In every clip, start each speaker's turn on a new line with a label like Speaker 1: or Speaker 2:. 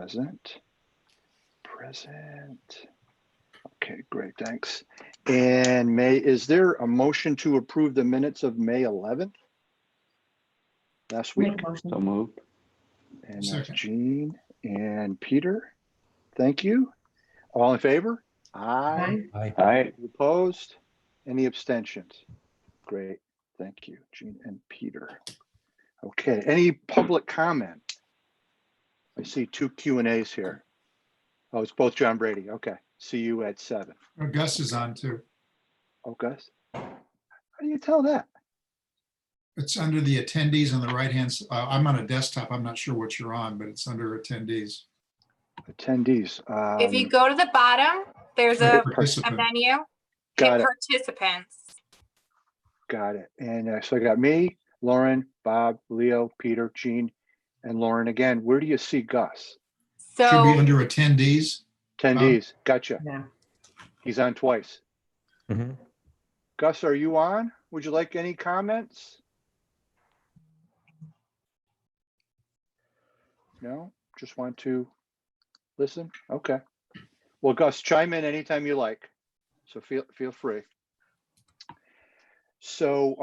Speaker 1: Present. Present. Okay, great, thanks. And is there a motion to approve the minutes of May 11th? Last week?
Speaker 2: Make a motion.
Speaker 3: So moved.
Speaker 1: And that's
Speaker 4: Second.
Speaker 1: Jean and Peter. Thank you. All in favor? Aye.
Speaker 2: Aye.
Speaker 3: Aye.
Speaker 1: Opposed? Any abstentions? Great, thank you, Jean and Peter. Okay, any public comment? I see two Q&As here. Oh, it's both John Brady. Okay, see you at 7.
Speaker 4: Oh, Gus is on too.
Speaker 1: Oh, Gus? How do you tell that?
Speaker 4: It's under the attendees on the right-hand. I'm on a desktop. I'm not sure what you're on, but it's under attendees.
Speaker 1: Attendees.
Speaker 5: If you go to the bottom, there's a
Speaker 4: Participant.
Speaker 5: menu.
Speaker 1: Got
Speaker 5: Hit
Speaker 1: it.
Speaker 5: participants.
Speaker 1: Got it. And so I got me, Lauren, Bob, Leo, Peter, Jean, and Lauren again. Where do you see Gus?
Speaker 4: Should be
Speaker 5: So
Speaker 4: under attendees.
Speaker 1: Attendees. Gotcha.
Speaker 2: Yeah.
Speaker 1: He's on twice.
Speaker 6: Mhm.
Speaker 1: Gus, are you on? Would you like any comments? No, just want to listen. Okay. Well, Gus, chime in anytime you like. So feel free. So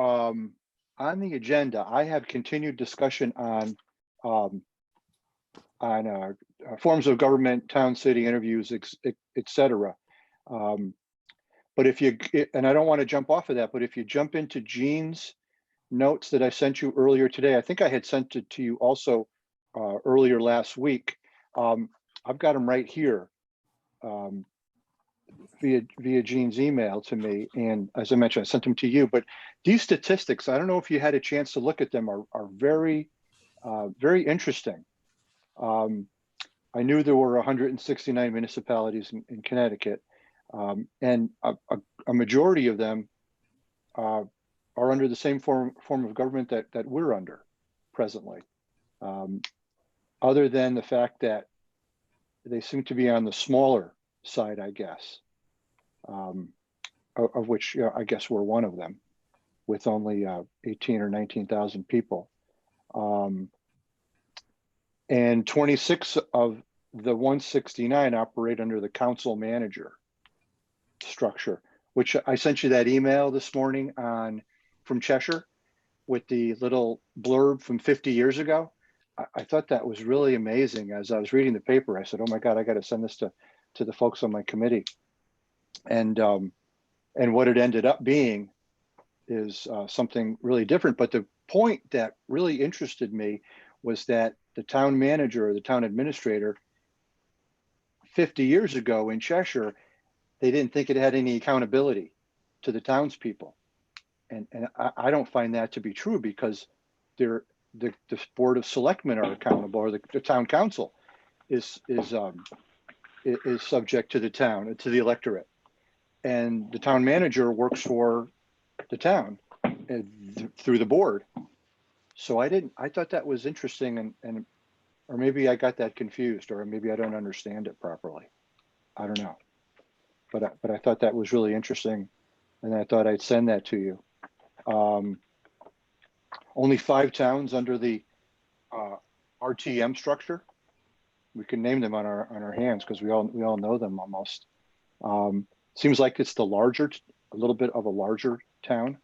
Speaker 1: on the agenda, I have continued discussion on forms of government, town, city interviews, et cetera. But if you, and I don't want to jump off of that, but if you jump into Jean's notes that I sent you earlier today, I think I had sent it to you also earlier last week. I've got them right here via Jean's email to me. And as I mentioned, I sent them to you, but these statistics, I don't know if you had a chance to look at them, are very, very interesting. I knew there were 169 municipalities in Connecticut, and a majority of them are under the same form of government that we're under presently. Other than the fact that they seem to be on the smaller side, I guess, of which I guess we're one of them, with only 18 or 19,000 people. And 26 of the 169 operate under the council manager structure, which I sent you that email this morning from Cheshire with the little blurb from 50 years ago. I thought that was really amazing. As I was reading the paper, I said, oh my God, I got to send this to the folks on my committee. And what it ended up being is something really different. But the point that really interested me was that the town manager or the town administrator 50 years ago in Cheshire, they didn't think it had any accountability to the townspeople. And I don't find that to be true, because the board of selectmen are accountable, or the town council is subject to the town, to the electorate. And the town manager works for the town through the board. So I thought that was interesting, or maybe I got that confused, or maybe I don't understand it properly. I don't know. But I thought that was really interesting, and I thought I'd send that to you. Only 5 towns under the RTM structure. We can name them on our hands because we all know them almost. Seems like it's a little bit of a larger town.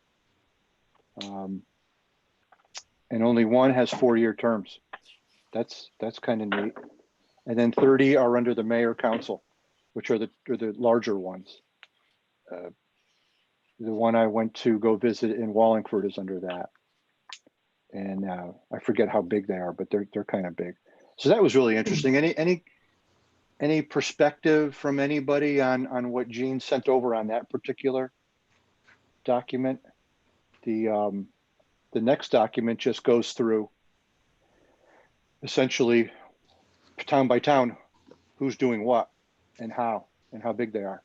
Speaker 1: And only one has 4-year terms. That's kind of neat. And then 30 are under the mayor council, which are the larger ones. The one I went to go visit in Wallingford is under that. And I forget how big they are, but they're kind of big. So that was really interesting. Any perspective from anybody on what Jean sent over on that particular document? The next document just goes through essentially town by town, who's doing what and how big they are,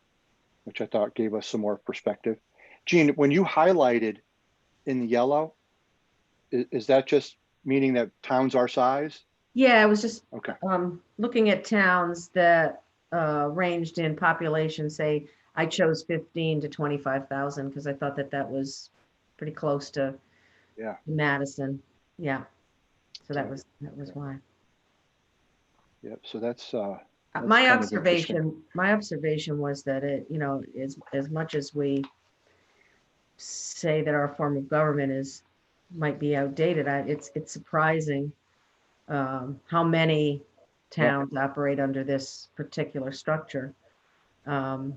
Speaker 1: which I thought gave us some more perspective. Jean, when you highlighted in the yellow, is that just meaning that towns our size?
Speaker 2: Yeah, I was just
Speaker 1: Okay.
Speaker 2: looking at towns that ranged in population. Say I chose 15 to 25,000 because I thought that was pretty close to Madison. Yeah. So that was why.
Speaker 1: Yep. So that's That's
Speaker 2: My
Speaker 1: kind of interesting.
Speaker 2: observation was that it, as much as we say that our form of government might be outdated, it's surprising how many towns operate under this particular structure. Um,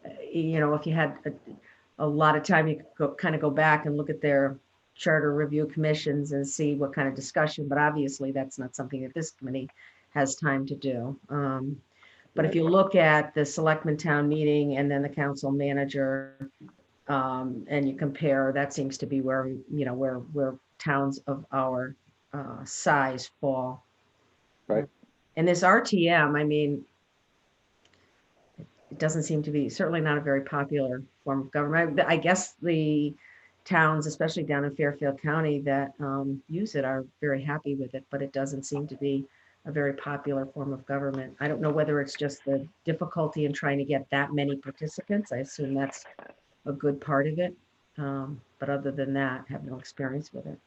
Speaker 2: if you had a lot of time, you could kind of go back and look at their charter review commissions and see what kind of discussion, but obviously that's not something that this committee has time to do. But if
Speaker 1: Right.
Speaker 2: you look at the selectmen town meeting and then the council manager, and you compare, that seems to be where, where towns of our size fall.
Speaker 1: Right.
Speaker 2: And this RTM, I mean, it doesn't seem to be, certainly not a very popular form of government. I guess the towns, especially down in Fairfield County, that use it are very happy with it, but it doesn't seem to be a very popular form of government. I don't know whether it's just the difficulty in trying to get that many participants. I assume that's a good part of it. But other than that, I have no experience with it.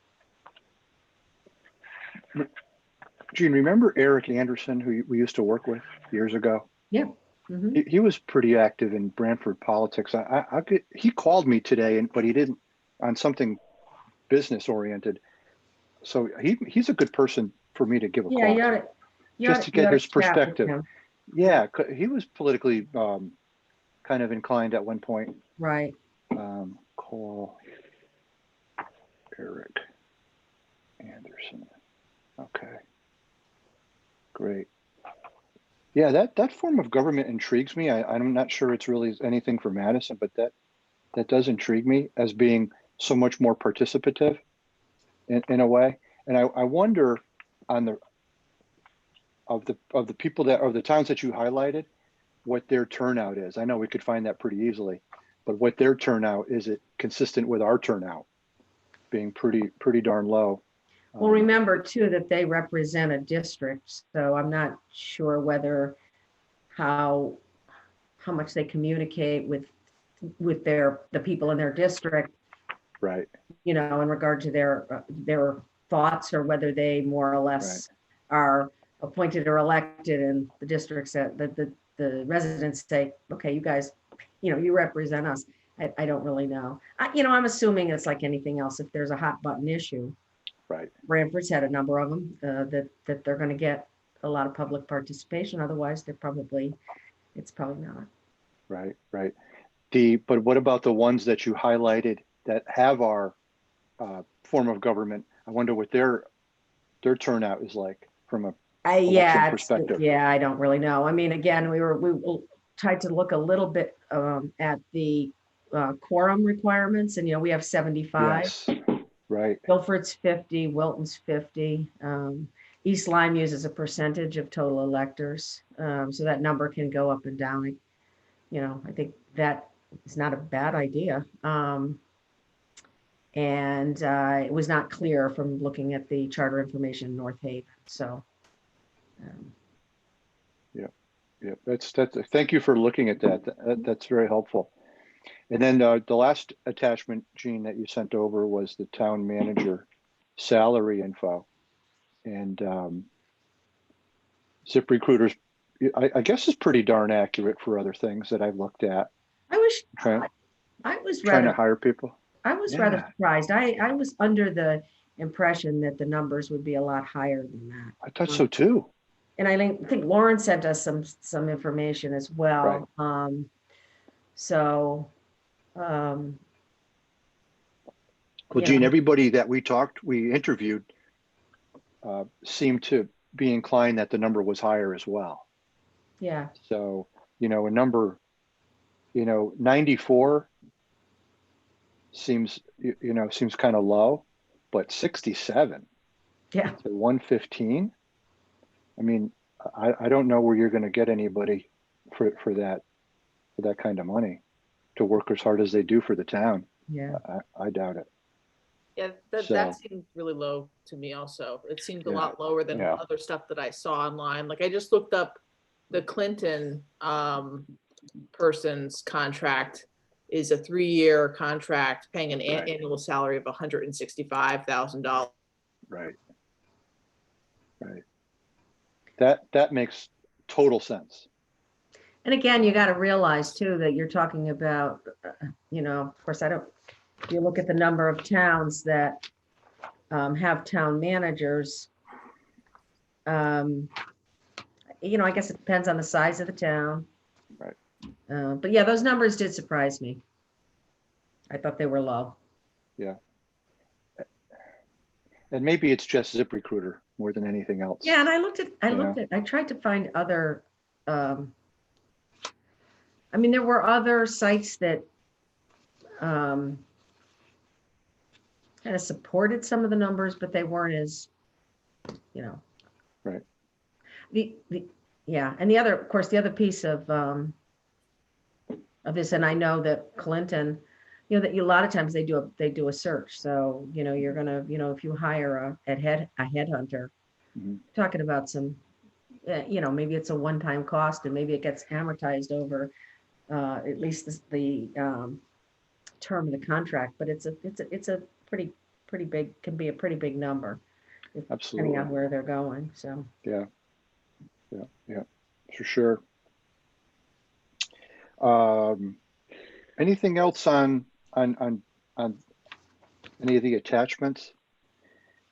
Speaker 1: Gene, remember Eric Anderson, who we used to work with years ago?
Speaker 2: Yeah. Mhm.
Speaker 1: He was pretty active in Brantford politics. He called me today, but he didn't on something business oriented. So he's a good person for me to give a
Speaker 2: Yeah,
Speaker 1: call
Speaker 2: you ought
Speaker 1: to,
Speaker 2: to,
Speaker 1: just to get his
Speaker 2: chat with
Speaker 1: perspective.
Speaker 2: him.
Speaker 1: Yeah, he was politically kind of inclined at one point.
Speaker 2: Right.
Speaker 1: Call Eric Anderson. Okay, great. Yeah, that form of government intrigues me. I'm not sure it's really anything for Madison, but that does intrigue me as being so much more participative in a way. And I wonder on of the people that of the towns that you highlighted, what their turnout is. I know we could find that pretty easily, but what their turnout is, it consistent with our turnout being pretty darn low.
Speaker 2: Well, remember too that they represent a district, so I'm not sure whether how much they communicate with the people in their district,
Speaker 1: Right.
Speaker 2: in regard to their thoughts, or whether they more or less are appointed or elected, and the districts that the residents say, okay, you guys, you represent us. I don't really know. I'm assuming it's like anything else. If there's a hot button issue,
Speaker 1: Right.
Speaker 2: Branford's had a number of them that they're going to get a lot of public participation. Otherwise, it's probably not.
Speaker 1: Right. But what about the ones that you highlighted that have our form of government? I wonder what their turnout is like from a election perspective.
Speaker 2: Yeah, I don't really know. I mean, again, we tried to look a little bit at the quorum requirements, and we have 75.
Speaker 1: Yes. Right.
Speaker 2: Guilford's 50, Wilton's 50. East Lyme uses a percentage of total electors, so that number can go up and down. I think that is not a bad idea. And it was not clear from looking at the charter information in North Haven. So.
Speaker 1: Yeah. That's. Thank you for looking at that. That's very helpful. And then the last attachment, Gene, that you sent over was the town manager salary info, and ZipRecruiter's, I guess, is pretty darn accurate for other things that I've looked at.
Speaker 2: I was
Speaker 1: Trying
Speaker 2: rather
Speaker 1: to hire people.
Speaker 2: I was rather surprised. I was under the impression that the numbers would be a lot higher than that.
Speaker 1: I thought so too.
Speaker 2: And I think Lauren sent us some information as well.
Speaker 1: Right.
Speaker 2: So.
Speaker 1: Well, Gene, everybody that we interviewed seemed to be inclined that the number was higher as well.
Speaker 2: Yeah.
Speaker 1: So, a number, 94 seems kind of low, but 67
Speaker 2: to
Speaker 1: 115. I mean, I don't know where you're going to get anybody for that kind of money to work as hard as they do for the town.
Speaker 2: Yeah.
Speaker 1: I doubt it.
Speaker 3: Yeah, that seemed really low to me also. It seemed a lot lower than other stuff that I saw online. Like I just looked up the Clinton person's contract is a 3-year contract paying an annual salary of $165,000.
Speaker 1: Right. That makes total sense.
Speaker 2: And again, you got to realize too, that you're talking about, of course, if you look at the number of towns that have town managers, I guess it depends on the size of the town.
Speaker 1: Right.
Speaker 2: But yeah, those numbers did surprise me. I thought they were low.
Speaker 1: Yeah. And maybe it's just ZipRecruiter more than anything else.
Speaker 2: Yeah, and I tried to find other, there were other sites that kind of supported some of the numbers, but they weren't as,
Speaker 1: Right.
Speaker 2: And the other piece of this, and I know that Clinton, that a lot of times they do a search. So, you're gonna, if you hire a headhunter, talking about some, maybe it's a one-time cost and maybe it gets amortized over at least the term of the contract, but it's a pretty big, can be a pretty big number.
Speaker 1: Absolutely.
Speaker 2: Depending on where they're going. So
Speaker 1: Yeah, for sure. Anything else on any of the attachments?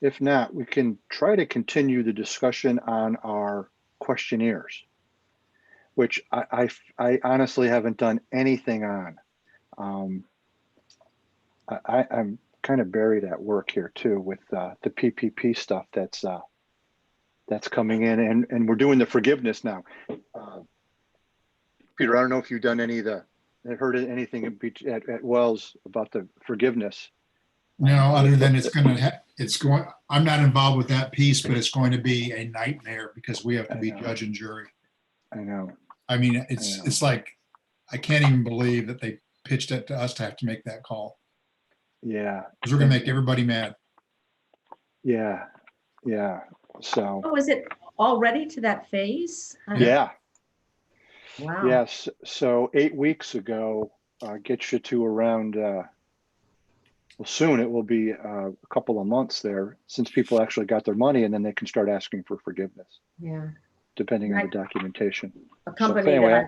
Speaker 1: If not, we can try to continue the discussion on our questionnaires, which I honestly haven't done anything on. I'm kind of buried at work here too with the PPP stuff that's coming in, and we're doing the forgiveness now. Peter, I don't know if you've done heard anything at Wells about the forgiveness.
Speaker 4: No, other than I'm not involved with that piece, but it's going to be a nightmare because we have to be judge and jury.
Speaker 1: I know.
Speaker 4: I mean, it's like, I can't even believe that they pitched it to us to have to make that call.
Speaker 1: Yeah.
Speaker 4: Because we're going to make everybody mad.
Speaker 1: Yeah. So.
Speaker 2: Oh, is it already to that phase?
Speaker 1: Yeah.
Speaker 2: Wow.
Speaker 1: Yes. So 8 weeks ago, gets you to around, soon it will be a couple of months there since people actually got their money, and then they can start asking for forgiveness.
Speaker 2: Yeah.
Speaker 1: Depending on the documentation.
Speaker 2: A company
Speaker 1: So anyway,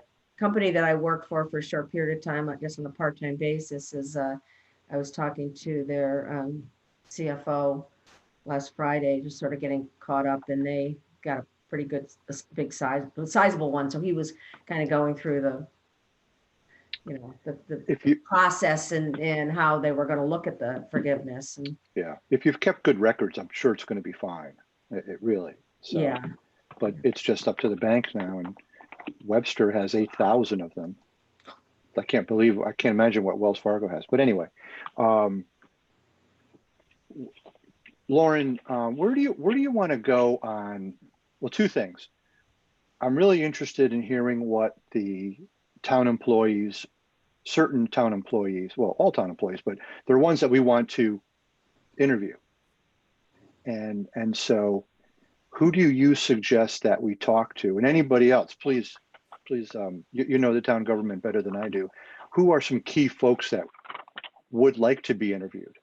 Speaker 2: that I worked for a short period of time, I guess on a part-time basis, is I was talking to their CFO last Friday, just sort of getting caught up, and they got a pretty good, big sizable one. So he was kind of going through the process and how they were going to look at the forgiveness. And
Speaker 1: yeah, if you've kept good records, I'm sure it's going to be fine. It really. So,
Speaker 2: yeah.
Speaker 1: But it's just up to the bank now, and Webster has 8,000 of them. I can't imagine what Wells Fargo has. But anyway, Lauren, where do you want to go on? Well, two things. I'm really interested in hearing what the town employees, certain town employees, well, all town employees, but they're ones that we want to interview. And so who do you suggest that we talk to? And anybody else, please, you know the town government better than I do. Who are some key folks that would like to be interviewed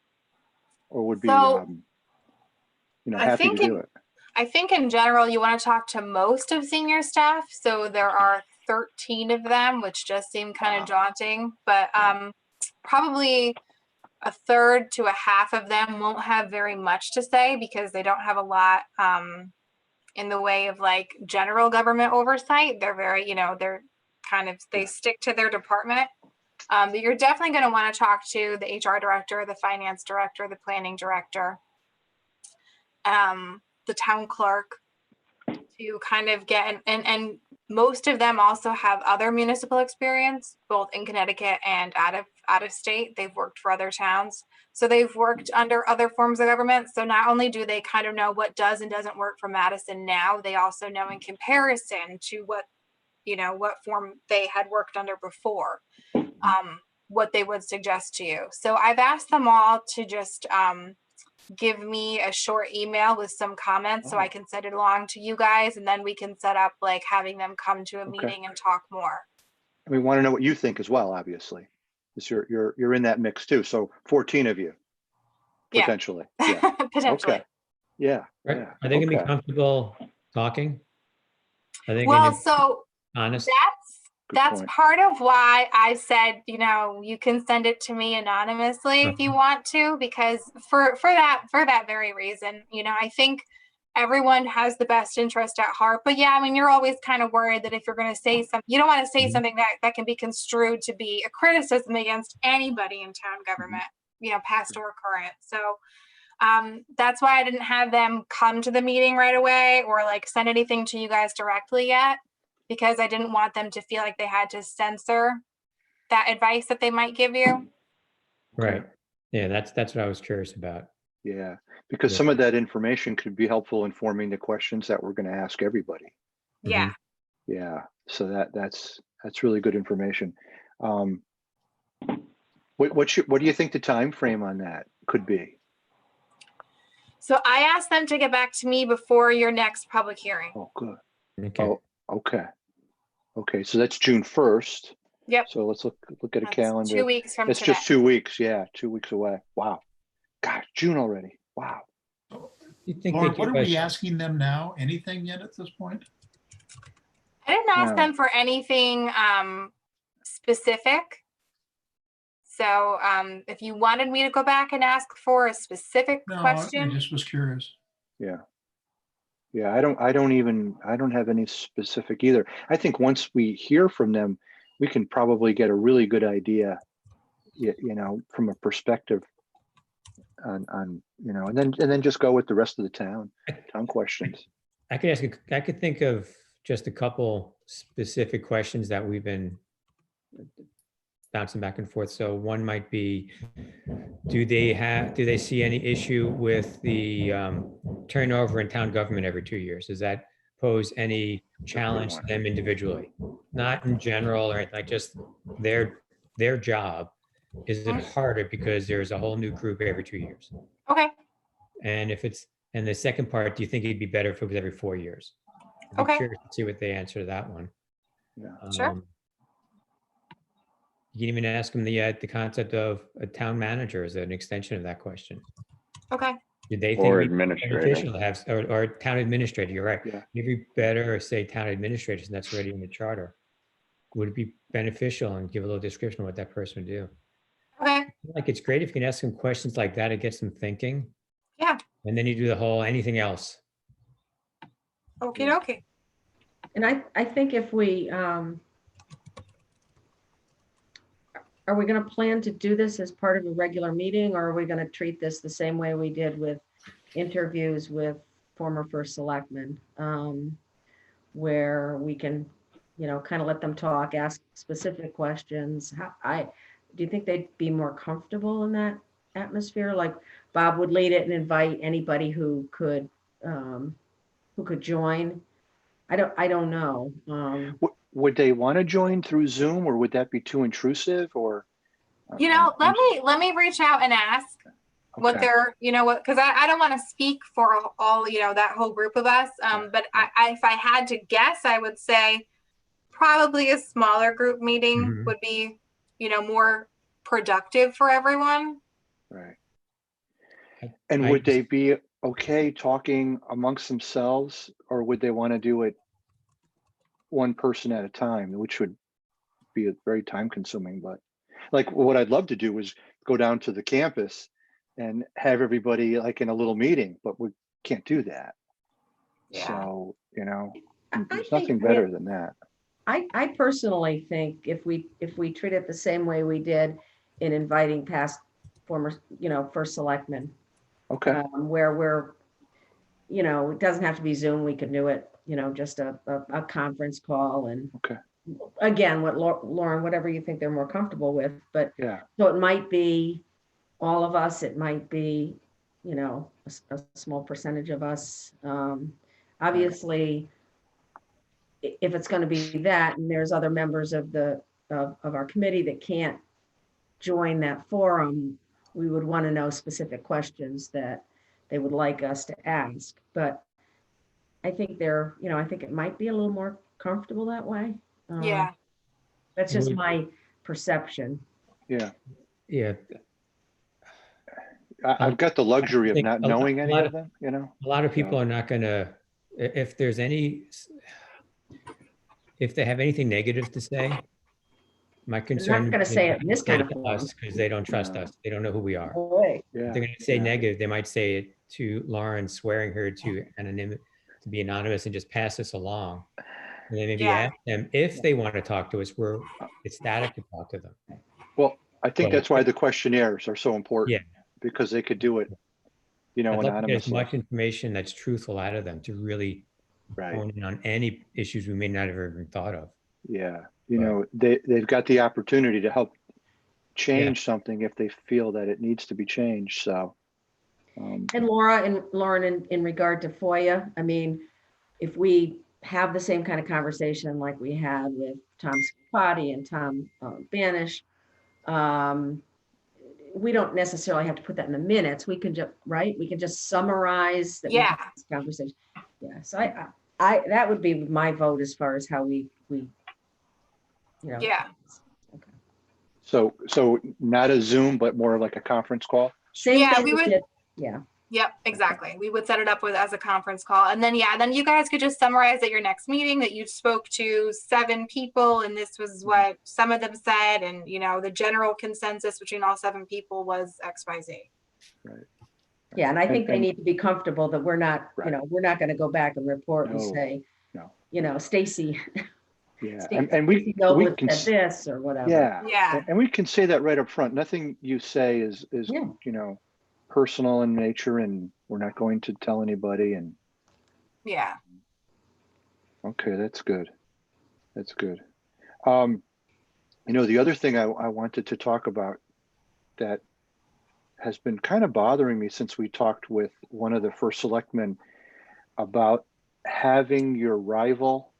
Speaker 1: or would be, happy to do it?
Speaker 5: I think in general, you want to talk to most of senior staff. So there are 13 of them, which just seem kind of daunting, but probably a third to a half of them won't have very much to say because they don't have a lot in the way of like general government oversight. They're very, they're they stick to their department. But you're definitely going to want to talk to the HR director, the finance director, the planning director, the town clerk, to kind of get, and most of them also have other municipal experience, both in Connecticut and out of state. They've worked for other towns. So they've worked under other forms of government. So not only do they kind of know what does and doesn't work for Madison now, they also know in comparison to what form they had worked under before, what they would suggest to you. So I've asked them all to just give me a short email with some comments so I can send it along to you guys, and then we can set up like having them come to a meeting and talk more.
Speaker 1: We want to know what you think as well, obviously. Because you're in that mix too. So 14 of you, potentially. Yeah.
Speaker 5: Potentially.
Speaker 1: Okay. Yeah.
Speaker 6: Right. Are they going to be comfortable talking? Are they
Speaker 5: Well,
Speaker 6: going to
Speaker 5: so
Speaker 6: be honest?
Speaker 1: Good
Speaker 5: that's
Speaker 1: point.
Speaker 5: part of why I said, you can send it to me anonymously if you want to, because for that very reason, I think everyone has the best interest at heart. But yeah, I mean, you're always kind of worried that if you're going to say something, you don't want to say
Speaker 6: Mhm.
Speaker 5: something that can be construed to be a criticism against anybody in town government, past or current. So that's why I didn't have them come to the meeting right away or like send anything to you guys directly yet, because I didn't want them to feel like they had to censor that advice that they might give you.
Speaker 6: Right. Yeah, that's what I was curious about.
Speaker 1: Yeah, because
Speaker 6: Yeah.
Speaker 1: some of that information could be helpful informing the questions that we're going to ask everybody.
Speaker 5: Yeah.
Speaker 1: Yeah, so that's really good information. What do you think the time frame on that could be?
Speaker 5: So I asked them to get back to me before your next public hearing.
Speaker 1: Oh, good.
Speaker 6: Okay.
Speaker 1: Oh, okay. So that's June 1st.
Speaker 5: Yep.
Speaker 1: So let's look at a
Speaker 5: That's
Speaker 1: calendar.
Speaker 5: 2 weeks from
Speaker 1: It's
Speaker 5: today.
Speaker 1: just 2 weeks. Yeah, 2 weeks away. Wow. God, June already. Wow.
Speaker 6: You think
Speaker 4: Lauren,
Speaker 6: they
Speaker 4: what
Speaker 6: give
Speaker 4: are
Speaker 6: us,
Speaker 4: we asking them now? Anything yet at this point?
Speaker 5: I didn't ask
Speaker 1: No.
Speaker 5: them for anything specific. So if you wanted me to go back and ask for a specific
Speaker 4: No, I
Speaker 5: question,
Speaker 4: just was curious.
Speaker 1: Yeah. Yeah, I don't have any specific either. I think once we hear from them, we can probably get a really good idea, from a perspective on, and then just go with the rest of the town questions.
Speaker 6: I could think of just a couple specific questions that we've been bouncing back and forth. So one might be, do they see any issue with the turnover in town government every 2 years? Does that pose any challenge to them individually? Not in general or anything, like just their job. Is it harder because there's a whole new group every 2 years?
Speaker 5: okay,
Speaker 6: And and the second part, do you think it'd be better if it was every 4 years? I'd be
Speaker 5: Okay.
Speaker 6: curious to see what they answer to that one.
Speaker 1: Yeah.
Speaker 5: Sure.
Speaker 6: You can even ask them the concept of a town manager as an extension of that question.
Speaker 5: okay.
Speaker 6: Did they think
Speaker 7: Or
Speaker 6: it'd be
Speaker 7: administrator.
Speaker 6: beneficial to have, or town administrator, you're right.
Speaker 1: Yeah.
Speaker 6: Maybe better say town administrator, and that's already in the charter. Would it be beneficial, and give a little description of what that person would do?
Speaker 5: Okay.
Speaker 6: Like, it's great if you can ask them questions like that, it gets them thinking.
Speaker 5: Yeah.
Speaker 6: And then you do the whole anything else.
Speaker 5: Okay. Okay.
Speaker 2: And I think if we, are we going to plan to do this as part of a regular meeting, or are we going to treat this the same way we did with interviews with former first selectmen? Where we can, kind of let them talk, ask specific questions. Do you think they'd be more comfortable in that atmosphere? Like Bob would lead it and invite anybody who could join. I don't know.
Speaker 1: Would they want to join through Zoom, or would that be too intrusive? Or
Speaker 5: Let me reach out and ask what
Speaker 1: Okay.
Speaker 5: they're, because I don't want to speak for all, that whole group of us. But if I had to guess, I would say probably a smaller group meeting
Speaker 6: Mhm.
Speaker 5: would be, more productive for everyone.
Speaker 1: Right. And
Speaker 6: I
Speaker 1: would they
Speaker 6: just-
Speaker 1: be okay talking amongst themselves, or would they want to do it one person at a time, which would be very time consuming? But like, what I'd love to do is go down to the campus and have everybody like in a little meeting, but we can't do that.
Speaker 5: Yeah.
Speaker 1: So,
Speaker 2: I
Speaker 1: there's
Speaker 2: think
Speaker 1: nothing better than that.
Speaker 2: I personally think if we treat it the same way we did in inviting past former, first selectmen,
Speaker 1: Okay.
Speaker 2: where we're, it doesn't have to be Zoom. We could do it, just a conference call. And
Speaker 1: Okay.
Speaker 2: again, Lauren, whatever you think they're more comfortable with, but
Speaker 1: Yeah.
Speaker 2: so it might be all of us, it might be, a small percentage of us. Obviously, if it's going to be that, and there's other members of our committee that can't join that forum, we would want to know specific questions that they would like us to ask. But I think I think it might be a little more comfortable that way.
Speaker 5: Yeah.
Speaker 2: That's just
Speaker 6: Would-
Speaker 2: my perception.
Speaker 1: Yeah.
Speaker 6: Yeah,
Speaker 1: I've got the luxury of
Speaker 6: think
Speaker 1: not
Speaker 6: a lot-
Speaker 1: knowing
Speaker 6: a
Speaker 1: any
Speaker 6: lot
Speaker 1: of them,
Speaker 6: a lot of people
Speaker 1: So-
Speaker 6: are not gonna, if there's any, if they have anything negative to say, my concern.
Speaker 2: gonna say it in this kind of
Speaker 6: Us because they don't trust
Speaker 1: No.
Speaker 6: us. They don't know who we are.
Speaker 2: Boy.
Speaker 6: If
Speaker 1: Yeah.
Speaker 6: they're going to say
Speaker 1: yeah.
Speaker 6: negative, they might say it to Lauren, swearing her to to be anonymous and just pass us along. And then maybe
Speaker 5: Yeah.
Speaker 6: ask them if they want to talk to us, we're ecstatic to talk to them.
Speaker 1: Well, I think
Speaker 6: So-
Speaker 1: that's why the questionnaires are so important.
Speaker 6: Yeah.
Speaker 1: Because they could do it, you know,
Speaker 6: I'd love to get as
Speaker 1: anonymously.
Speaker 6: much information that's truthful out of them to really
Speaker 1: Right.
Speaker 6: hone in on any issues we may not have even thought of.
Speaker 1: Yeah. You
Speaker 6: Right.
Speaker 1: know, they've got the opportunity to help change something if they feel that it needs to be changed. So,
Speaker 2: And Lauren, in regard to FOIA, I mean, if we have the same kind of conversation like we had with Tom Scapati and Tom Banish, we don't necessarily have to put that in the minutes. We can just, right? We can just summarize that we
Speaker 5: Yeah.
Speaker 2: had this conversation. Yeah. So I that would be my vote as far as how we you know.
Speaker 5: Yeah.
Speaker 1: so not a Zoom, but more like a conference call.
Speaker 2: Same
Speaker 5: Yeah,
Speaker 2: thing
Speaker 5: we
Speaker 2: we
Speaker 5: would-
Speaker 2: did. Yeah.
Speaker 5: Yep, exactly. We would set it up as a conference call. And then, then you guys could just summarize at your next meeting that you spoke to 7 people and this was what some of them said. And, the general consensus between all 7 people was XYZ.
Speaker 2: Yeah, and I think they
Speaker 1: And-
Speaker 2: need to be comfortable that we're not,
Speaker 1: Right.
Speaker 2: we're not going to go back and report and
Speaker 1: No,
Speaker 2: say,
Speaker 1: no.
Speaker 2: Stacy,
Speaker 1: Yeah.
Speaker 2: Stacy
Speaker 1: And we
Speaker 2: Noble
Speaker 1: can,
Speaker 2: said this or whatever.
Speaker 1: yeah.
Speaker 5: Yeah.
Speaker 1: And we can say that right up front. Nothing you say is,
Speaker 2: Yeah.
Speaker 1: personal in nature, and we're not going to tell anybody. And
Speaker 5: Yeah.
Speaker 1: okay, that's good. That's good. The other thing I wanted to talk about that has been kind of bothering me since we talked with one of the first selectmen about having your rival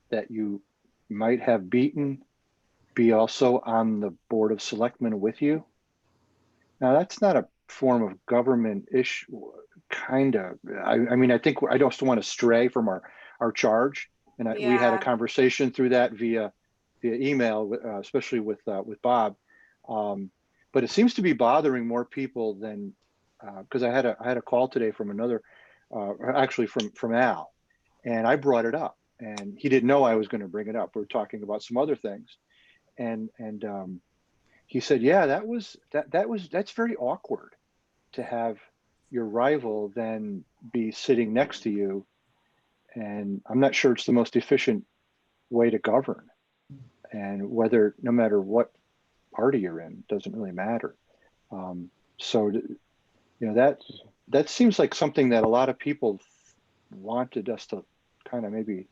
Speaker 1: that you might have beaten be also on the Board of Selectmen with you. Now, that's not a form of government issue, kind of. I mean, I think I don't want to stray from our charge. And we had a
Speaker 5: Yeah.
Speaker 1: conversation through that via email, especially with Bob. But it seems to be bothering more people than, because I had a call today from another, actually from Al, and I brought it up, and he didn't know I was going to bring it up. We were talking about some other things, and he said, yeah, that's very awkward to have your rival then be sitting next to you. And I'm not sure it's the most efficient way to govern, and whether, no matter what party you're in, doesn't really matter. So, that seems like something that a lot of people wanted us to kind of maybe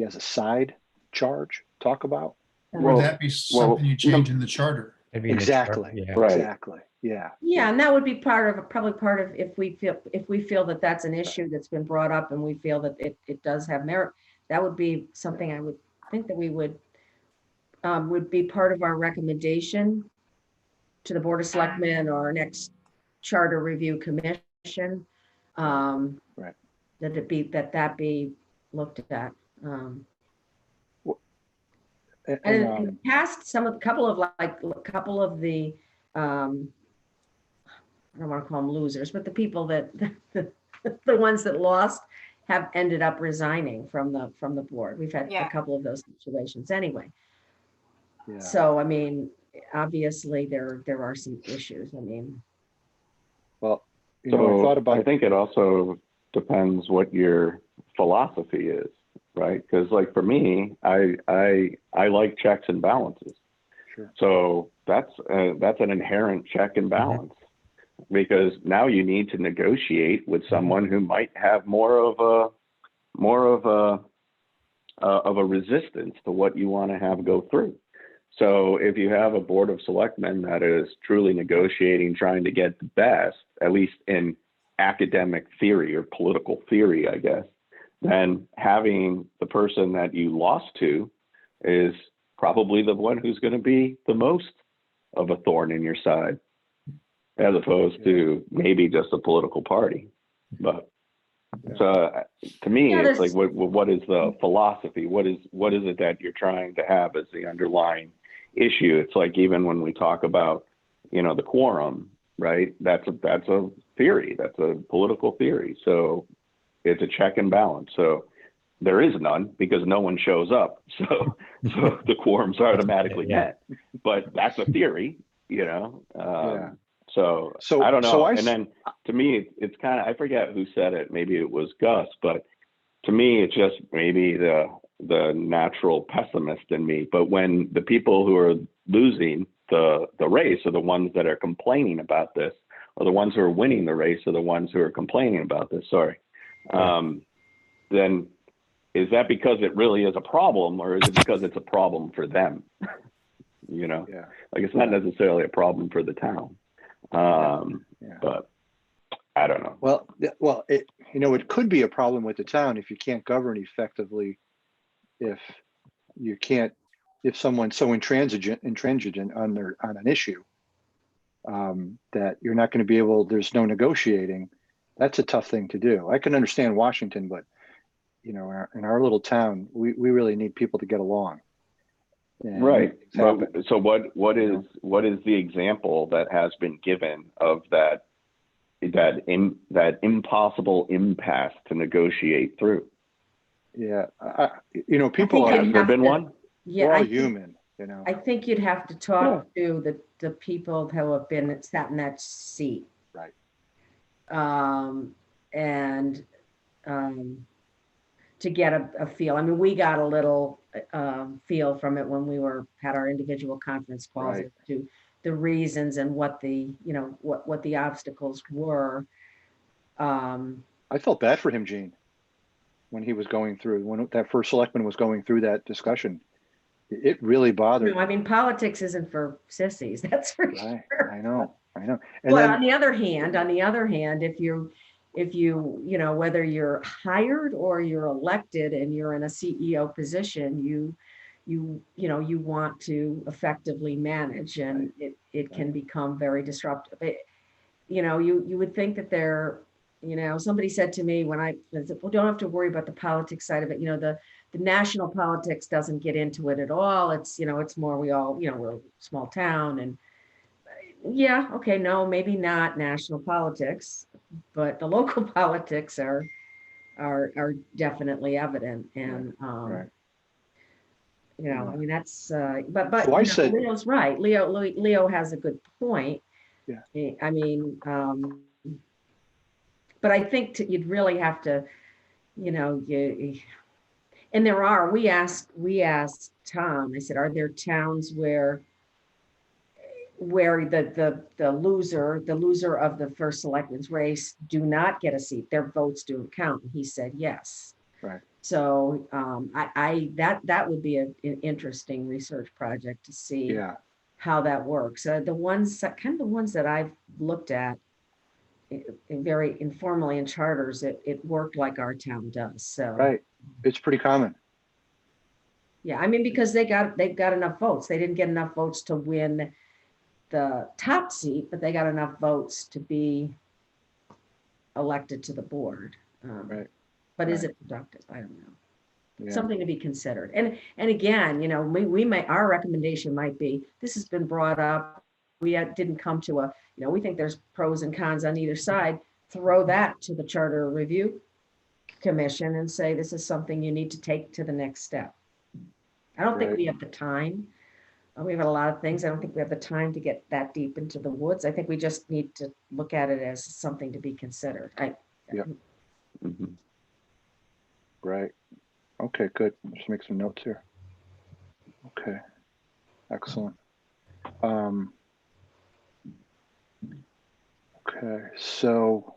Speaker 1: as a side charge talk about.
Speaker 4: Would that be something you change in the charter?
Speaker 6: That'd be in the chart,
Speaker 1: Exactly.
Speaker 6: yeah.
Speaker 7: Right.
Speaker 1: Exactly. Yeah.
Speaker 2: Yeah, and that would be probably part of if we feel that that's an issue that's been brought up and we feel that it does have merit, that would be something I would think that we would be part of our recommendation to the Board of Selectmen or our next Charter Review Commission.
Speaker 1: Right.
Speaker 2: That be looked at. And in the past, a couple of the, I don't want to call them losers, but the people that, the ones that lost have ended up resigning from the board. We've had
Speaker 5: Yeah.
Speaker 2: a couple of those situations anyway.
Speaker 1: Yeah.
Speaker 2: So, I mean, obviously there are some issues. I mean,
Speaker 1: Well, I
Speaker 7: So
Speaker 1: thought
Speaker 7: I
Speaker 1: about,
Speaker 7: think it also depends what your philosophy is, right? Because like for me, I like checks and balances.
Speaker 1: Sure.
Speaker 7: So that's an inherent check and balance, because now you need to negotiate with someone who might have more of a resistance to what you want to have go through. So if you have a board of selectmen that is truly negotiating, trying to get the best, at least in academic theory or political theory, I guess, then having the person that you lost to is probably the one who's going to be the most of a thorn in your side, as opposed to maybe just a political party. But so to me,
Speaker 2: Yeah,
Speaker 7: it's
Speaker 2: there's-
Speaker 7: like, what is the philosophy? What is it that you're trying to have as the underlying issue? It's like, even when we talk about, the quorum, right? That's a theory. That's a political theory. So it's a check and balance. So there is none because no one shows up. So the quorum's automatically
Speaker 6: Yeah.
Speaker 7: met. But that's a theory, you know?
Speaker 1: Yeah.
Speaker 7: So
Speaker 1: So-
Speaker 7: I don't know.
Speaker 1: so I
Speaker 7: And
Speaker 1: s-
Speaker 7: then to me, it's kind of, I forget who said it. Maybe it was Gus, but to me, it's just maybe the natural pessimist in me. But when the people who are losing the race are the ones that are complaining about this, or the ones who are winning the race are the ones who are complaining about this, then is that because it really is a problem, or is it because it's a problem for them? You know,
Speaker 1: Yeah.
Speaker 7: like it's not necessarily a problem for the town.
Speaker 1: Yeah.
Speaker 7: But I don't know.
Speaker 1: Well, it could be a problem with the town if you can't govern effectively, if someone's so intransigent on an issue, that you're not going to be able, there's no negotiating. That's a tough thing to do. I can understand Washington, but in our little town, we really need people to get along. And
Speaker 7: Right.
Speaker 1: things happen.
Speaker 7: But, so what is the example that has been given of that impossible impasse to negotiate through?
Speaker 1: Yeah. People
Speaker 2: think
Speaker 1: are,
Speaker 7: Has there been one?
Speaker 2: Yeah,
Speaker 1: we're all
Speaker 2: I think,
Speaker 1: human,
Speaker 2: I think you'd have to talk to the people who have sat in that seat.
Speaker 1: Right.
Speaker 2: And to get a feel. I mean, we got a little feel from it when we had our individual conference calls
Speaker 1: Right.
Speaker 2: as to the reasons and what the obstacles were.
Speaker 1: I felt bad for him, Gene, when he was going through, when that first selectman was going through that discussion. It really bothered
Speaker 2: I mean, politics isn't for sissies, that's for
Speaker 1: me. Right.
Speaker 2: sure.
Speaker 1: I know. And
Speaker 2: But
Speaker 1: then,
Speaker 2: on the other hand, if you whether you're hired or you're elected and you're in a CEO position, you want to effectively manage, and it can become very disruptive. You would think that somebody said to me when I said, well, don't have to worry about the politics side of it. The national politics doesn't get into it at all. It's more, we're a small town, and yeah, okay, no, maybe not national politics, but the local politics are definitely evident. And
Speaker 1: right.
Speaker 2: I mean, that's but
Speaker 1: So I said-
Speaker 2: Leo's right. Leo has a good point.
Speaker 1: Yeah.
Speaker 2: I mean, but I think you'd really have to, and we asked Tom, I said, are there towns where the loser of the first selectmen's race do not get a seat, their votes don't count? And he said yes.
Speaker 1: Right.
Speaker 2: So that would be an interesting research project to see how that works. The ones that I've looked at very informally in charters, it worked like our town does. So
Speaker 1: Right. It's pretty common.
Speaker 2: yeah, I mean, because they've got enough votes. They didn't get enough votes to win the top seat, but they got enough votes to be elected to the board.
Speaker 1: Right.
Speaker 2: But is it productive? I don't know.
Speaker 1: Yeah.
Speaker 2: Something to be considered. And again, our recommendation might be, this has been brought up. We didn't come to we think there's pros and cons on either side. Throw that to the Charter Review Commission and say, this is something you need to take to the next step. I don't think
Speaker 1: Right.
Speaker 2: we have the time. We've had a lot of things. I don't think we have the time to get that deep into the woods. I think we just need to look at it as something to be considered.
Speaker 7: Mhm.
Speaker 1: Right. Okay, good. Just make some notes here. Okay. Excellent. Okay, so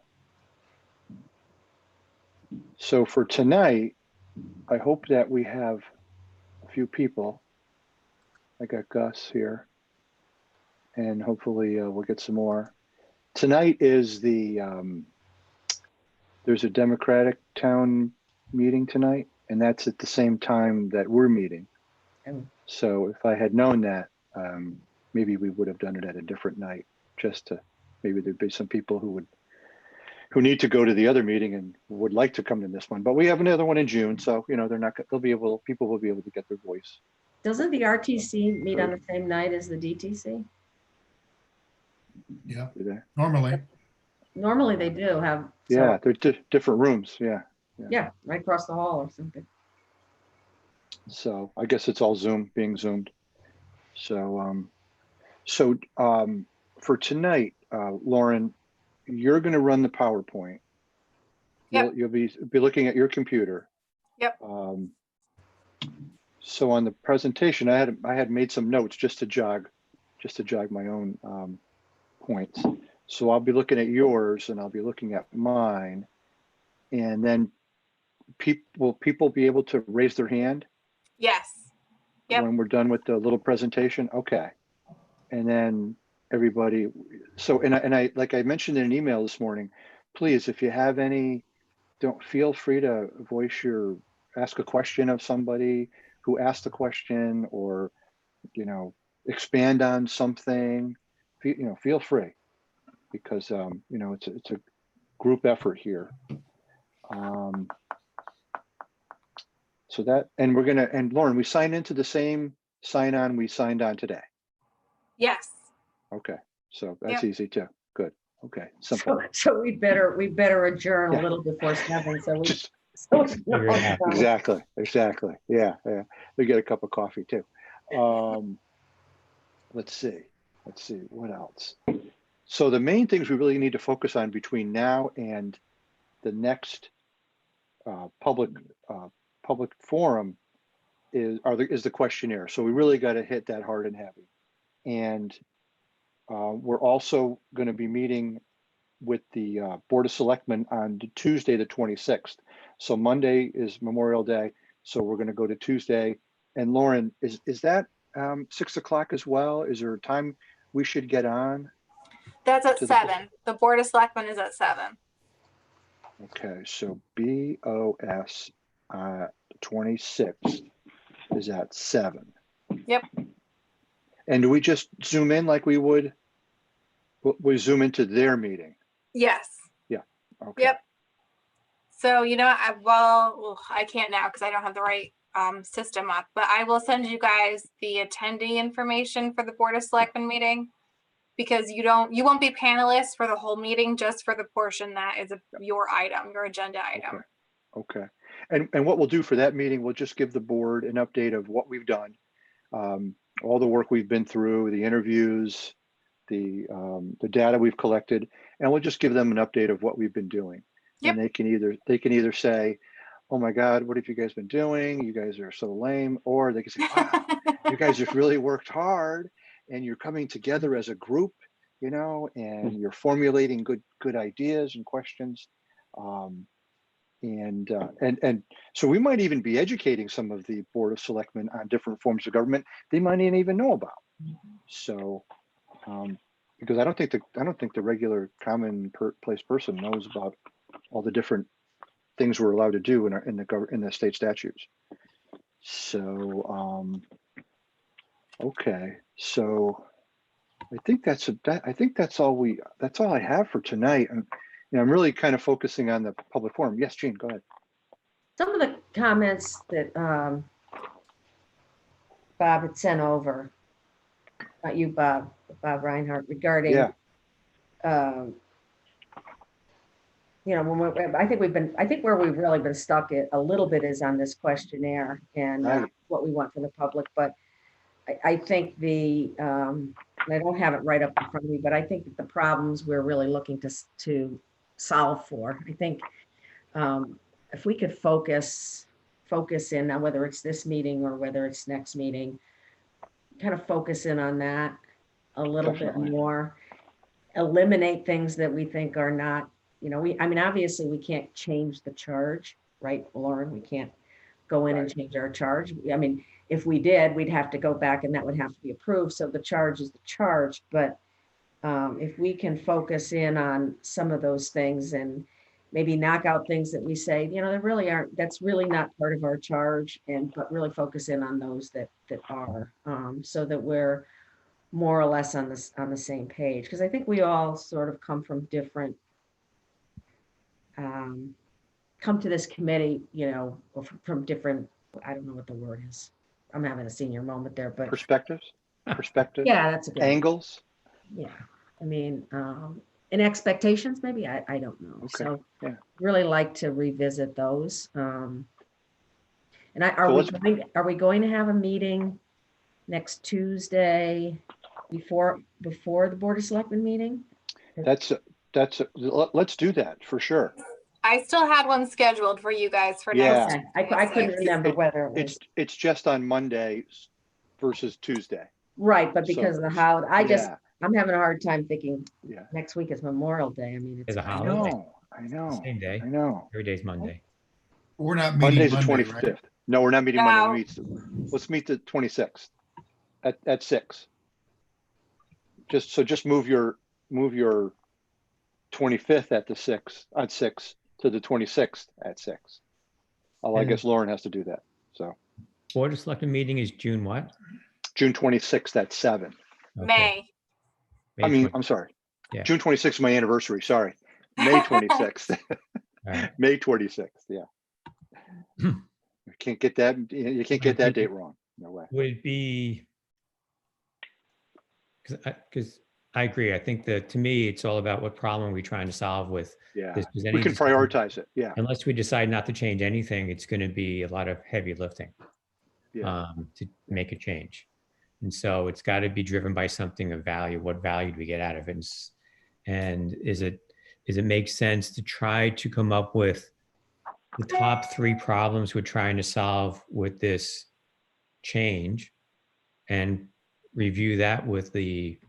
Speaker 1: for tonight, I hope that we have a few people. I got Gus here, and hopefully we'll get some more. Tonight is there's a Democratic town meeting tonight, and that's at the same time that we're meeting. So if I had known that, maybe we would have done it at a different night, just to, maybe there'd be some people who need to go to the other meeting and would like to come to this one. But we have another one in June, so people will be able to get their voice.
Speaker 2: Doesn't the RTC meet on the same night as the DTC?
Speaker 4: Yeah,
Speaker 1: Do they?
Speaker 4: normally.
Speaker 2: Normally they do have.
Speaker 1: Yeah, they're different rooms. Yeah.
Speaker 2: Yeah, right across the hall or something.
Speaker 1: So I guess it's all being Zoomed. So, for tonight, Lauren, you're going to run the PowerPoint.
Speaker 5: Yep.
Speaker 1: You'll be looking at your computer.
Speaker 5: Yep.
Speaker 1: So on the presentation, I had made some notes just to jog my own points. So I'll be looking at yours and I'll be looking at mine, and then will people be able to raise their hand?
Speaker 5: Yes. Yep.
Speaker 1: When we're done with the little presentation? Okay. And then everybody, so, and I, like I mentioned in an email this morning, please, if you have any, don't feel free to ask a question of somebody who asked the question, or, expand on something, feel free, because, it's a group effort here. So that, and and Lauren, we signed into the same sign-on we signed on today.
Speaker 5: Yes.
Speaker 1: Okay, so that's
Speaker 5: Yep.
Speaker 1: easy too. Good. Okay, simple.
Speaker 2: So we better adjourn
Speaker 1: Yeah.
Speaker 2: a little before 7. So we.
Speaker 1: Just
Speaker 6: Figure it out.
Speaker 1: exactly. Yeah. We get a cup of coffee too. Let's see what else. So the main things we really need to focus on between now and the next public forum is the questionnaire. So we really got to hit that hard and heavy. And we're also going to be meeting with the Board of Selectmen on Tuesday, the 26th. So Monday is Memorial Day. So we're going to go to Tuesday. And Lauren, is that 6 o'clock as well? Is there a time we should get on?
Speaker 5: That's at
Speaker 1: To the-
Speaker 5: 7. The Board of Selectmen is at 7.
Speaker 1: Okay, so BOS 26th is at 7.
Speaker 5: Yep.
Speaker 1: And do we just zoom in like we would? We zoom into their meeting?
Speaker 5: Yes.
Speaker 1: Okay.
Speaker 5: Yep. So, I can't now because I don't have the right system up, but I will send you guys the attendee information for the Board of Selectmen meeting, because you won't be panelists for the whole meeting, just for the portion that is your agenda item.
Speaker 1: Okay. And what we'll do for that meeting, we'll just give the board an update of what we've done, all the work we've been through, the interviews, the data we've collected, and we'll just give them an update of what we've been doing.
Speaker 5: Yep.
Speaker 1: And they can either say, "Oh my God, what have you guys been doing? You guys are so lame," or they can say, "Wow, you guys have really worked hard, and you're coming together as a group, and you're formulating good ideas and questions." And so we might even be educating some of the Board of Selectmen on different forms of government they might not even know about. So, because I don't think the regular commonplace person knows about all the different things we're allowed to do in the state statutes. So, okay, so I think that's all I have for tonight. And I'm really kind of focusing on the public forum. Yes, Jean, go ahead.
Speaker 2: Some of the comments that Bob had sent over, not you, Bob Reinhardt, regarding, I think where we've really been stuck a little bit is on this questionnaire and
Speaker 1: Right.
Speaker 2: what we want from the public. But I think and I don't have it right up in front of me, but I think that the problems we're really looking to solve for, I think if we could focus in on whether it's this meeting or whether it's next meeting, kind of focus in on that a little
Speaker 1: Definitely.
Speaker 2: bit more, eliminate things that we think are not, obviously we can't change the charge, right, Lauren? We can't go in and change our charge. I mean, if we did, we'd have to go back and that would have to be approved. So the charge is the charge. But if we can focus in on some of those things and maybe knock out things that we say, they really aren't, that's really not part of our charge, but really focus in on those that are, so that we're more or less on the same page. Because I think we all sort of come from different, come to this committee, from different, I don't know what the word is. I'm having a senior moment there, but
Speaker 1: Perspective.
Speaker 2: yeah, that's a good
Speaker 1: Angles.
Speaker 2: Yeah, I mean, and expectations, maybe, I don't know.
Speaker 1: Okay,
Speaker 2: So
Speaker 1: yeah.
Speaker 2: really like to revisit those. And are we going to have a meeting next Tuesday before the Board of Selectmen meeting?
Speaker 1: Let's do that for sure.
Speaker 5: I still had one scheduled for you guys for
Speaker 1: Yeah.
Speaker 5: next.
Speaker 2: Okay. I couldn't remember whether it was,
Speaker 1: It's just on Monday versus Tuesday.
Speaker 2: right, but because of the holiday,
Speaker 1: Yeah,
Speaker 2: I'm having a hard time thinking
Speaker 1: yeah.
Speaker 2: next week is Memorial Day. I mean,
Speaker 6: Is
Speaker 2: it's.
Speaker 6: a
Speaker 1: I
Speaker 6: holiday.
Speaker 1: know.
Speaker 6: Same day.
Speaker 1: I know.
Speaker 6: Every day's Monday.
Speaker 4: We're not meeting
Speaker 1: Monday's the
Speaker 4: Monday,
Speaker 1: 25th.
Speaker 4: right?
Speaker 1: No, we're not meeting
Speaker 5: No.
Speaker 1: Monday. Let's meet the 26th at 6. Just move your 25th at 6 to the 26th at 6. I
Speaker 6: And-
Speaker 1: guess Lauren has to do that. So
Speaker 6: Board of Selectmen meeting is June what?
Speaker 1: June 26th at 7.
Speaker 6: Okay,
Speaker 5: May.
Speaker 6: May
Speaker 1: I mean,
Speaker 6: 20.
Speaker 1: I'm sorry.
Speaker 6: Yeah.
Speaker 1: June 26th is my anniversary. Sorry. May 26th.
Speaker 6: All right.
Speaker 1: May 26th. Yeah. You can't get that. You can't get that date wrong. No way.
Speaker 6: Would it be? Because I agree. I think that to me, it's all about what problem we're trying to solve with
Speaker 1: Yeah.
Speaker 6: this. 'Cause
Speaker 1: We
Speaker 6: any
Speaker 1: can
Speaker 6: decision-
Speaker 1: prioritize it. Yeah.
Speaker 6: Unless we decide not to change anything, it's going to be a lot of heavy lifting
Speaker 1: Yeah.
Speaker 6: to make a change. And so it's got to be driven by something of value. What value do we get out of it? And does it make sense to try to come up with the top 3 problems we're trying to solve with this change and review that with the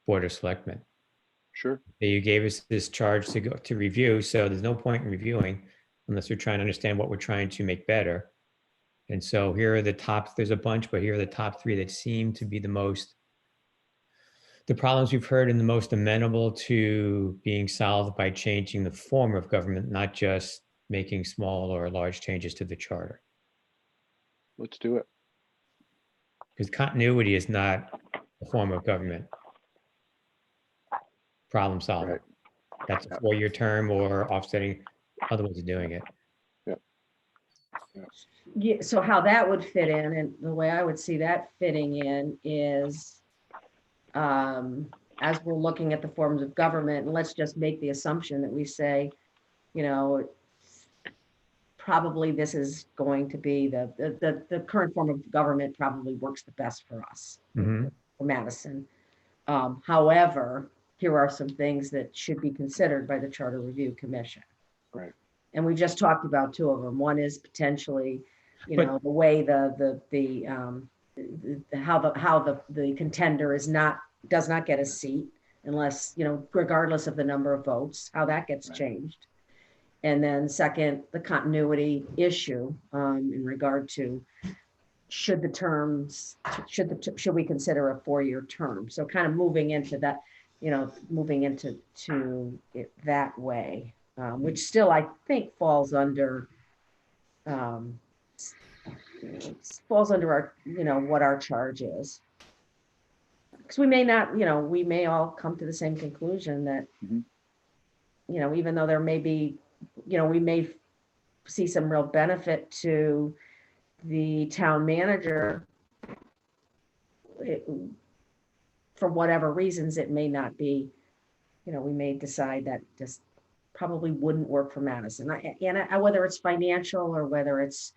Speaker 6: Board of Selectmen?
Speaker 1: Sure.
Speaker 6: You gave us this charge to review, so there's no point in reviewing unless we're trying to understand what we're trying to make better. And so here are the top, there's a bunch, but here are the top 3 that seem to be the problems we've heard and the most amenable to being solved by changing the form of government, not just making small or large changes to the charter.
Speaker 1: Let's do it.
Speaker 6: Because continuity is not a form of government. Problem solving.
Speaker 1: Right.
Speaker 6: That's a 4-year term or offsetting other ways of doing it.
Speaker 2: Yeah, so how that would fit in, and the way I would see that fitting in is, as we're looking at the forms of government, and let's just make the assumption that we say, probably this is going to be the current form of government probably works the best for us,
Speaker 6: Mhm.
Speaker 2: for Madison. However, here are some things that should be considered by the Charter Review Commission.
Speaker 1: Right.
Speaker 2: And we just talked about 2 of them. One is potentially,
Speaker 6: But-
Speaker 2: the way how the contender does not get a seat unless, regardless of the number of votes, how that gets
Speaker 1: Right.
Speaker 2: changed. And then second, the continuity issue in regard to should we consider a 4-year term? So kind of moving into that, moving into it that way, which still I think falls under our, what our charge is. Because we may not, we may all come to the same conclusion that,
Speaker 1: Mhm.
Speaker 2: Even though there may be, we may see some real benefit to the town manager, for whatever reasons, it may not be, we may decide that just probably wouldn't work for Madison. Whether it's financial or whether it's,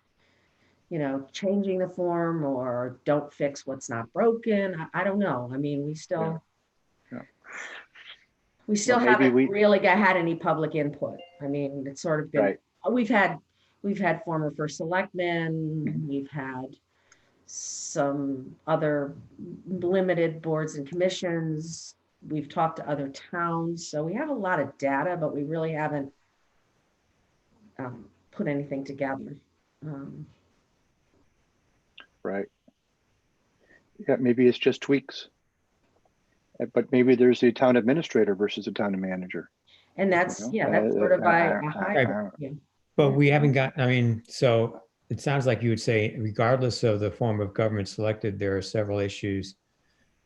Speaker 2: changing the form or don't fix what's not broken. I don't know. I mean, we still,
Speaker 1: Yeah.
Speaker 2: we still
Speaker 1: Well, maybe
Speaker 2: haven't really had any public input. I mean, it's sort of been,
Speaker 1: Right.
Speaker 2: we've had former first selectmen, we've had some other limited boards and commissions. We've talked to other towns, so we have a lot of data, but we really haven't put anything together.
Speaker 1: Right. Yeah, maybe it's just tweaks. But maybe there's the town administrator versus the town manager.
Speaker 2: And that's,
Speaker 1: You know,
Speaker 2: yeah, that's sort of by a
Speaker 1: I-
Speaker 2: higher, yeah.
Speaker 6: But we haven't gotten, so it sounds like you would say, regardless of the form of government selected, there are several issues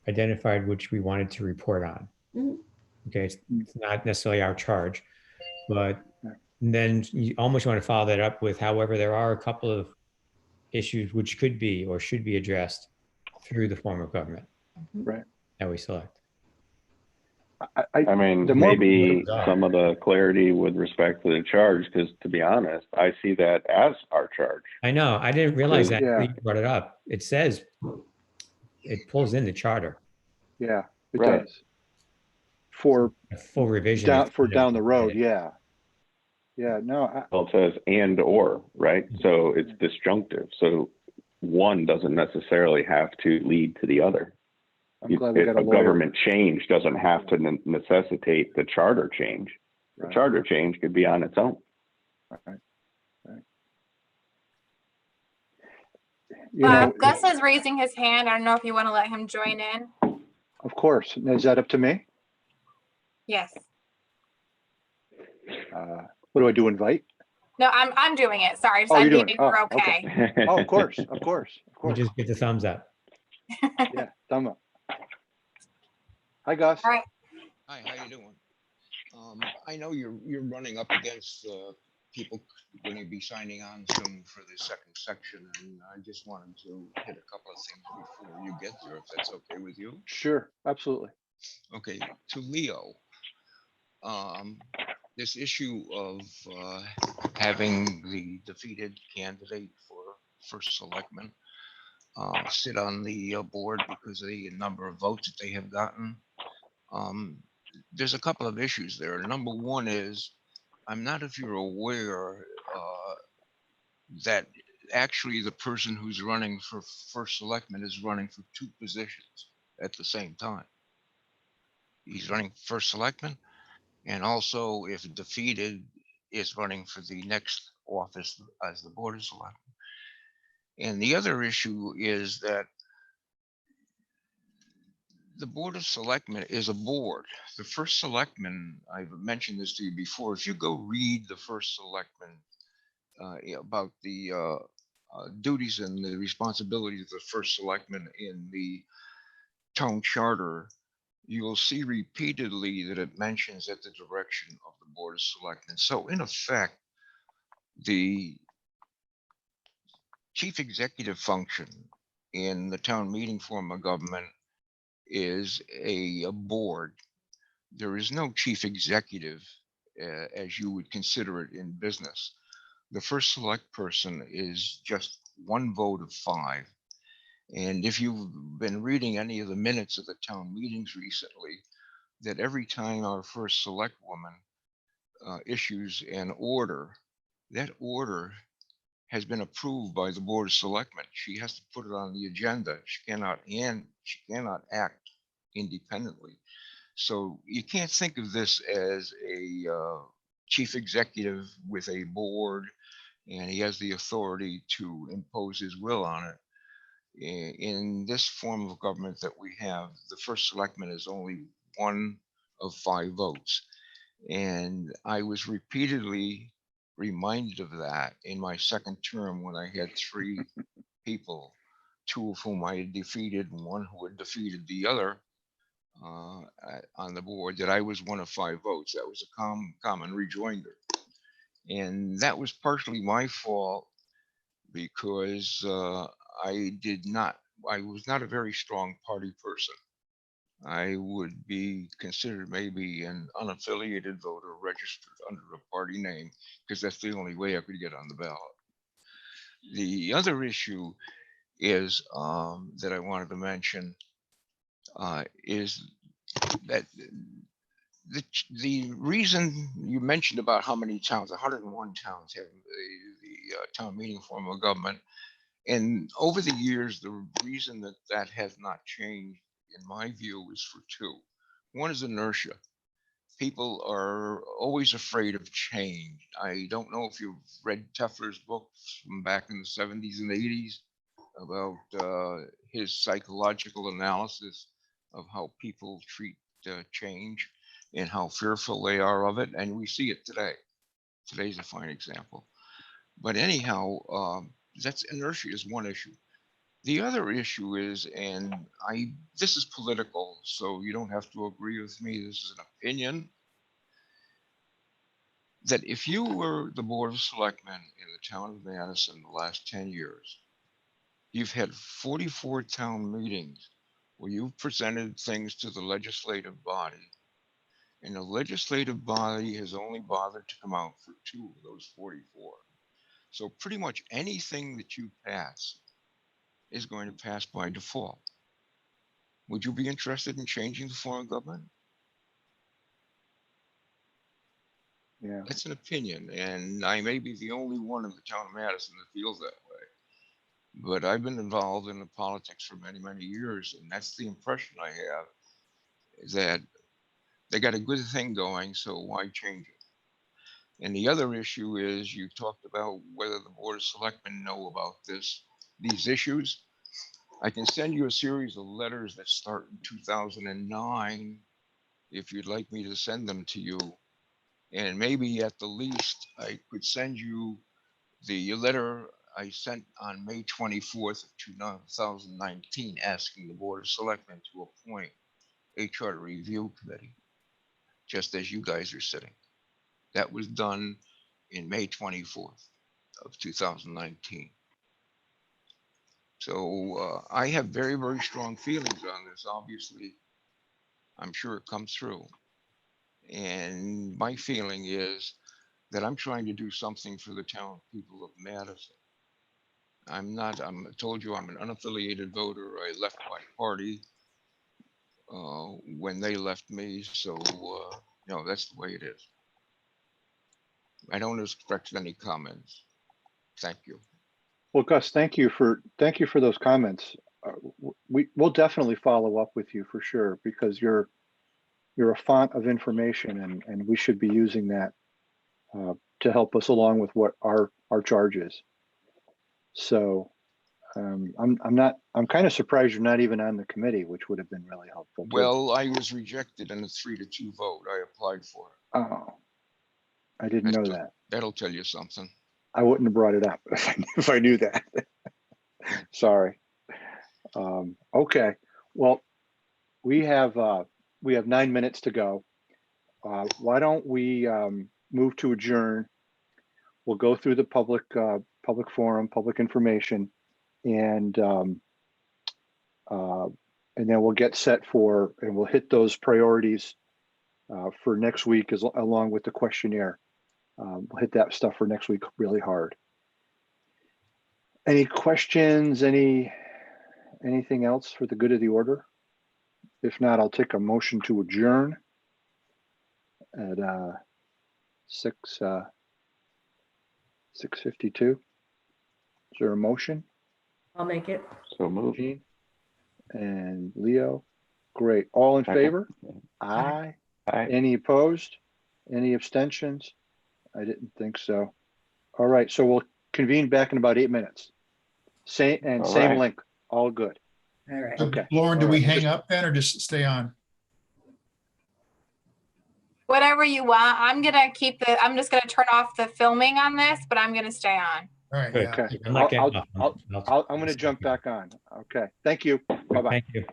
Speaker 6: identified which we wanted to report on.
Speaker 2: Mhm.
Speaker 6: Okay, it's not necessarily our charge, but then you almost want to follow that up with, however, there are a couple of issues which could be or should be addressed through the form of government
Speaker 1: Right.
Speaker 6: that we select.
Speaker 7: I mean,
Speaker 1: The more-
Speaker 7: maybe some of the clarity with respect to the charge, because to be honest, I see that as our charge.
Speaker 6: I know, I didn't realize that until
Speaker 1: Yeah.
Speaker 6: you brought it up. It says, it pulls in the charter.
Speaker 1: Yeah, it
Speaker 7: Right.
Speaker 1: does. For
Speaker 6: A full revision.
Speaker 1: down,
Speaker 6: is
Speaker 1: for
Speaker 6: kind of-
Speaker 1: down the road, yeah. Yeah, no,
Speaker 7: Well, it says and or, right? So it's disjunctive. So one doesn't necessarily have to lead to the other.
Speaker 1: I'm glad we got a
Speaker 7: A
Speaker 1: lawyer.
Speaker 7: government change doesn't have to necessitate the charter change. The
Speaker 1: Right,
Speaker 7: charter change could be on its own.
Speaker 1: right. You know,
Speaker 5: Gus is raising his hand. I don't know if you want to let him join in.
Speaker 1: of course. Is that up to me?
Speaker 5: Yes.
Speaker 1: What do I do, invite?
Speaker 5: No, I'm doing it. Sorry. Just
Speaker 1: Oh, you're
Speaker 5: I'm
Speaker 1: doing
Speaker 5: being
Speaker 1: it. Oh,
Speaker 5: okay.
Speaker 1: Oh, of course, of course, of
Speaker 6: You
Speaker 1: course.
Speaker 6: just get the thumbs up.
Speaker 1: Yeah, thumb up. Hi, Gus.
Speaker 5: All right.
Speaker 8: Hi, how you doing? I know you're running up against people going to be signing on soon for the second section, and I just wanted to hit a couple of things before you get there, if that's okay with you.
Speaker 1: Sure, absolutely.
Speaker 8: Okay, to Leo, this issue of having the defeated candidate for first selectman sit on the board because of the number of votes that they have gotten. There's a couple of issues there. Number one is, I'm not if you're aware that actually the person who's running for first selectman is running for two positions at the same time. He's running first selectman, and also if defeated is running for the next office as the board of selectmen. And the other issue is that the Board of Selectmen is a board. The first selectman, I've mentioned this to you before, if you go read the first selectman about the duties and the responsibilities of the first selectman in the town charter, you will see repeatedly that it mentions at the direction of the Board of Selectmen. So in effect, the chief executive function in the town meeting form of government is a board. There is no chief executive as you would consider it in business. The first select person is just one vote of 5. And if you've been reading any of the minutes of the town meetings recently, that every time our first select woman issues an order, that order has been approved by the Board of Selectmen. She has to put it on the agenda. She cannot act independently. So you can't think of this as a chief executive with a board and he has the authority to impose his will on it. In this form of government that we have, the first selectman is only one of 5 votes. And I was repeatedly reminded of that in my second term when I had 3 people, 2 of whom I had defeated and 1 who had defeated the other on the board, that I was one of 5 votes. That was a common rejoinder. And that was partially my fault because I was not a very strong party person. I would be considered maybe an unaffiliated voter registered under a party name because that's the only way I could get on the ballot. The other issue is that I wanted to mention is that the reason you mentioned about how many towns, 101 towns have the town meeting form of government. And over the years, the reason that that has not changed, in my view, is for 2. One is inertia. People are always afraid of change. I don't know if you've read Tefler's books from back in the 70s and 80s about his psychological analysis of how people treat change and how fearful they are of it. And we see it today. Today's a fine example. But anyhow, that's inertia is one issue. The other issue is, and this is political, so you don't have to agree with me. This is an opinion. That if you were the Board of Selectmen in the town of Madison the last 10 years, you've had 44 town meetings where you've presented things to the legislative body And the legislative body has only bothered to come out for 2 of those 44. So pretty much anything that you pass is going to pass by default. Would you be interested in changing the form of government?
Speaker 1: Yeah.
Speaker 8: That's an opinion, and I may be the only one in the town of Madison that feels that way. But I've been involved in the politics for many, many years, and that's the impression I have, is that they got a good thing going, so why change it? And the other issue is you talked about whether the Board of Selectmen know about these issues. I can send you a series of letters that start in 2009 if you'd like me to send them to you. And maybe at the least, I could send you the letter I sent on May 24th of 2019, asking the Board of Selectmen to appoint a charter review committee, just as you guys are sitting. That was done in May 24th of 2019. So I have very, very strong feelings on this. Obviously, I'm sure it comes through. And my feeling is that I'm trying to do something for the town people of Madison. I told you I'm an unaffiliated voter. I left my party when they left me. So, that's the way it is. I don't expect any comments. Thank you.
Speaker 1: Well, Gus, thank you for those comments. We'll definitely follow up with you for sure, because you're a font of information, and we should be using that to help us along with what our charge is. So I'm kind of surprised you're not even on the committee, which would have been really helpful.
Speaker 8: Well, I was rejected in a 3-2 vote. I applied for it.
Speaker 1: Oh, I didn't know that.
Speaker 8: That'll tell you something.
Speaker 1: I wouldn't have brought it up if I knew that. Sorry. Okay. Well, we have 9 minutes to go. Why don't we move to adjourn? We'll go through the public forum, public information, and then we'll get set and we'll hit those priorities for next week along with the questionnaire. We'll hit that stuff for next week really hard. Any questions? Anything else for the good of the order? If not, I'll take a motion to adjourn at 6:52. Is there a motion?
Speaker 2: I'll make it.
Speaker 7: So move.
Speaker 1: Gene and Leo. Great. All in
Speaker 7: Second.
Speaker 1: favor? Aye.
Speaker 7: Aye.
Speaker 1: Any opposed? Any abstentions? I didn't think so. All right. So we'll convene back in about 8 minutes. Same
Speaker 7: right.
Speaker 1: link. All good.
Speaker 2: All right.
Speaker 1: Okay.
Speaker 4: Lauren, do
Speaker 1: All
Speaker 4: we
Speaker 1: right.
Speaker 4: hang up then or just stay on?
Speaker 5: Whatever you want. I'm just gonna turn off the filming on this, but I'm gonna stay on.
Speaker 4: All right,
Speaker 6: Good.
Speaker 4: yeah.
Speaker 1: Okay.
Speaker 6: I'm not getting off.
Speaker 1: I'm going to jump back on. Okay. Thank you. Bye-bye.
Speaker 6: Thank you.